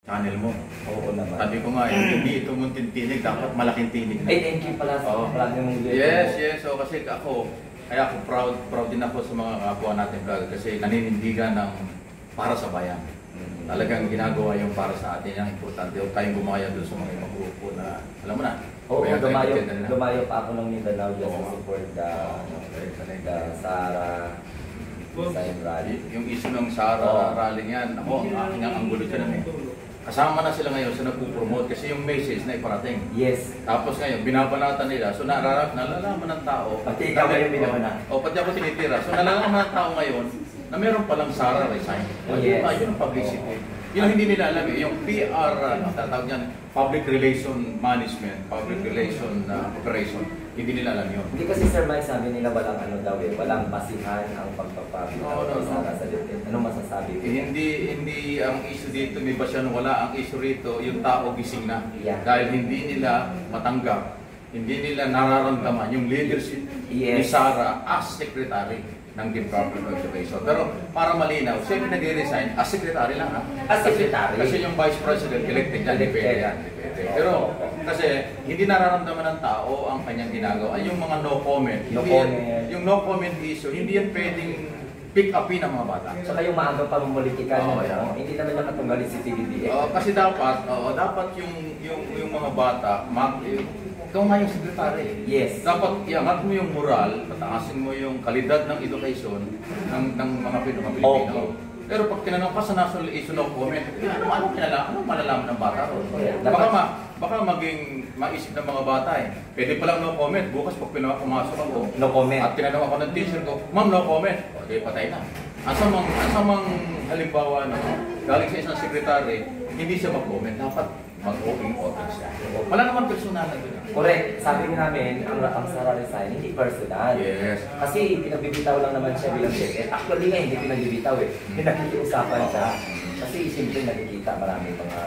channel mo. Oo naman. Sabi ko nga, hindi ito munting tinig, dapat malaking tinig na. Ay, thank you pala sa palagi mong video. Yes. So kasi kaya ako proud din ako sa mga kapwa natin vlogger kasi naninindigan ng para sa bayan. Talagang ginagawa yung para sa atin, yung importante. Huwag tayong gumaya doon sa mga ibang grupo na, alam mo na. Oo, dumayo pa ako ng Mindanao just to support the Sara Design Rally. Yung issue ng Sara Rally yan, ako, ang aking anggulo dyan eh. Kasama na sila ngayon sa nagpupromote kasi yung message na iparating. Yes. Tapos ngayon, binabanatan nila. So nalalaman ng tao. Pati ikaw ngayon binabanatan. Pati ako tinitira. So nalalaman ng tao ngayon na meron palang Sara resign. Yes. Yun ang publicity. Yun ang hindi nila alam eh. Yung PR, tatawag niyan, Public Relation Management, Public Relation Operation. Hindi nila alam yun. Hindi kasi Sir Mike sabi nila walang walang basihan ang pagpapabit ng Sara sa litin. Anong masasabi ko? Hindi ang issue dito may basyan wala. Ang issue rito, yung tao gising na. Yeah. Dahil hindi nila matanggap, hindi nila nararamdaman yung leadership ni Sara as secretary ng Department of Education. Pero para malinaw, siya nag-resign as secretary lang ha. As secretary? Kasi yung vice president elected yan, depende yan. Pero kasi hindi nararamdaman ng tao ang kanyang ginagawa. Yung mga no comment. Yung no comment issue, hindi yan pwedeng pick upin ng mga bata. Saka yung maagang pamumulitika hindi naman nakatunggalin si PBBM. Kasi dapat yung mga bata, ikaw nga yung secretary. Yes. Dapat iangat mo yung moral, pataasin mo yung kalidad ng education ng mga Pilipino. Okay. Pero pag tinanong ka sa national issue no comment, anong malalaman ng bata ron? Baka maging maisip ng mga bata eh. Pwede palang no comment, bukas pag pumasok ako, no comment. At tinanong ako ng teacher ko, ma'am no comment. Okay, patay na. Asa mang halimbawa na galing sa isang secretary, hindi siya mag-comment. Dapat mag-open office siya. Wala naman personal na gano'n. Correct. Sabi namin, ang Sara resign, hindi personal. Yes. Kasi pinagbibitaw lang naman siya bilang secretary. Actually nga, hindi pinagbibitaw eh. Pinakikiusapan siya. Kasi siyempre nakikita marami mga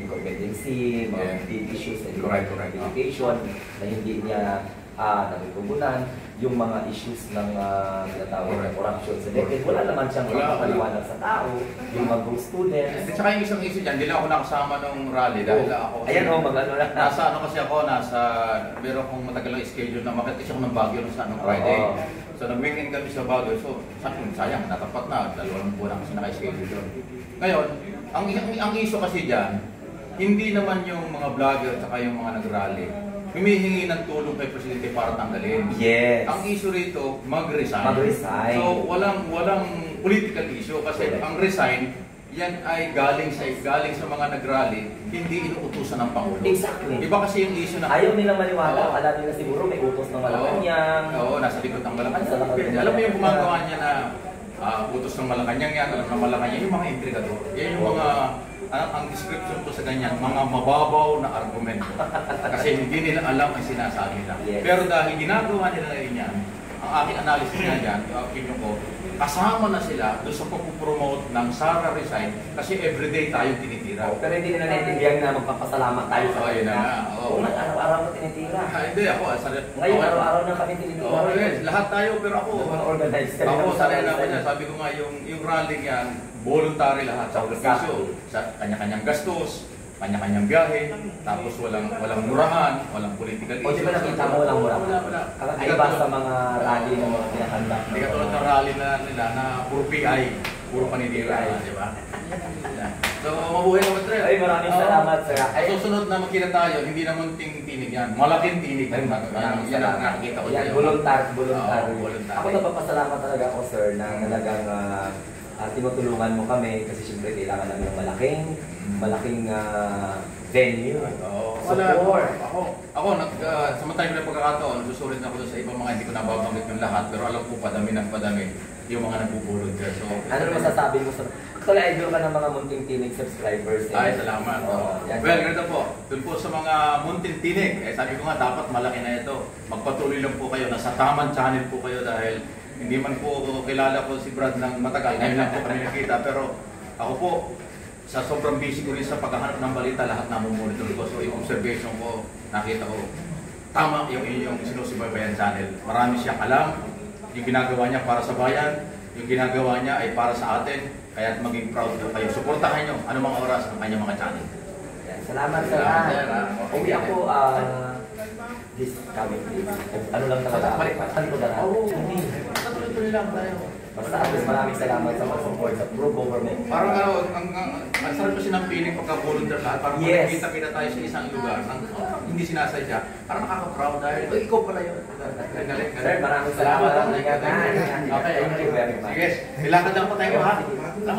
incompetency, mga big issues sa education na hindi niya natutugunan. Yung mga issues ng tinatawag na corruption sa DepEd, wala naman siyang mapapaliwanag sa tao, yung mga group students. At saka yung isang issue dyan, hindi lang ako nakasama nung rally dahil ako. Ayan o, mag-ano lang. Nasa kasi ako, meron akong matagal ng schedule na makit kasi ako ng Baguio nung Friday. So nag-weekend kami sa Baguio, so sayang, natapat na, 2 buwan kasi naka-schedule doon. Ngayon, ang issue kasi dyan, hindi naman yung mga vlogger at yung mga nag-rally humihingi ng tulong kay Presidente para tanggalin. Yes. Ang issue rito, mag-resign. Mag-resign. So, walang political issue kasi ang resign, yan ay galing sa mga nag-rally, hindi inuutusan ng Pangulo. Exactly. Iba kasi yung issue na... Ayaw nilang maniwala, kala nila siguro may utos ng Malacanang. Oo, nasa likod ng Malacanang. Alam mo yung gumagawa niya na utos ng Malacanang yan, alam ng Malacanang, yung mga intrigador. Yan yung mga... ang description ko sa ganyan, mga mababaw na argumento. Kasi hindi nila alam ang sinasabi nila. Yes. Pero dahil ginagawa nila ngayon yan, ang aking analysis nga dyan, yung opinion ko, kasama na sila doon sa pag-promote ng Sara resign kasi everyday tayo tinitira. Pero hindi nila naintindihan na magpapasalamat tayo sa kanila. Oo, araw-araw mo tinitira. Hindi ako. Ngayon, araw-araw na kami tinitira. Oo, yes. Lahat tayo, pero ako. Organized. Ako, sanay na ako niya. Sabi ko nga, yung rally yan, voluntary lahat sa organisasyon, sa kanya-kanyang gastos, kanya-kanyang biyahe, tapos walang murahan, walang political issue. O di ba nakita mo walang murahan? Wala. Ay ba sa mga rally na mga pinakanda? Hindi katulad ng rally na nila na puro PI, puro paninira, di ba? So, mabuhay naman tayo. Ay, maraming salamat sir. Susunod na makita tayo, hindi naman tinig yan. Malaking tinig. Yan ang nakikita ko tayo. Voluntary. Ako napapasalamat talaga ako sir na talagang tinutulungan mo kami kasi siyempre kailangan namin ng malaking venue. Support. Ako samantalang na pagkakataon, susulit na ako sa ibang mga hindi ko nababanggit yung lahat, pero alam ko padami yung mga nagpo-volunteer. So, ano masasabi mo sa... Actually, idol ka ng mga Munting Tinig subscribers. Ay, salamat. Well, ganito po. Doon po sa mga Munting Tinig, sabi ko nga dapat malaki na ito. Magpatuloy lang po kayo. Nasa tamang channel po kayo dahil hindi man po kilala ko si Brad ng matagal. Ngayon lang po kami nakita. Pero ako po, sa sobrang busy ko rin sa paghahanap ng balita, lahat namumonitor ko. So yung observation ko, nakita ko, tama yung inyong sinusubaybayan channel. Marami siyang alam. Yung ginagawa niya para sa bayan, yung ginagawa niya ay para sa atin. Kaya maging proud po kayo. Suportahan nyo anumang oras ang kanyang mga channel. Yan. Salamat sa Salamat, lahat. sir, ah. Uwi ako, this coming days. Ano lang talaga, ano ko na lang. Hindi. Tuloy-tuloy lang tayo. Basta at least maraming salamat sa mga support sa pro government. Parang ang sarap kasi ng feeling pagka-volunteer lahat. Parang Yes. kita tayo sa isang lugar ng hindi sinasadya. Parang nakaka-proud dahil, ikaw pala yun. Galing. Sir, maraming salamat. Ingat. Ingat. Okay, Thank you very much. sige. Kailangan lang po tayo ha. Salamat.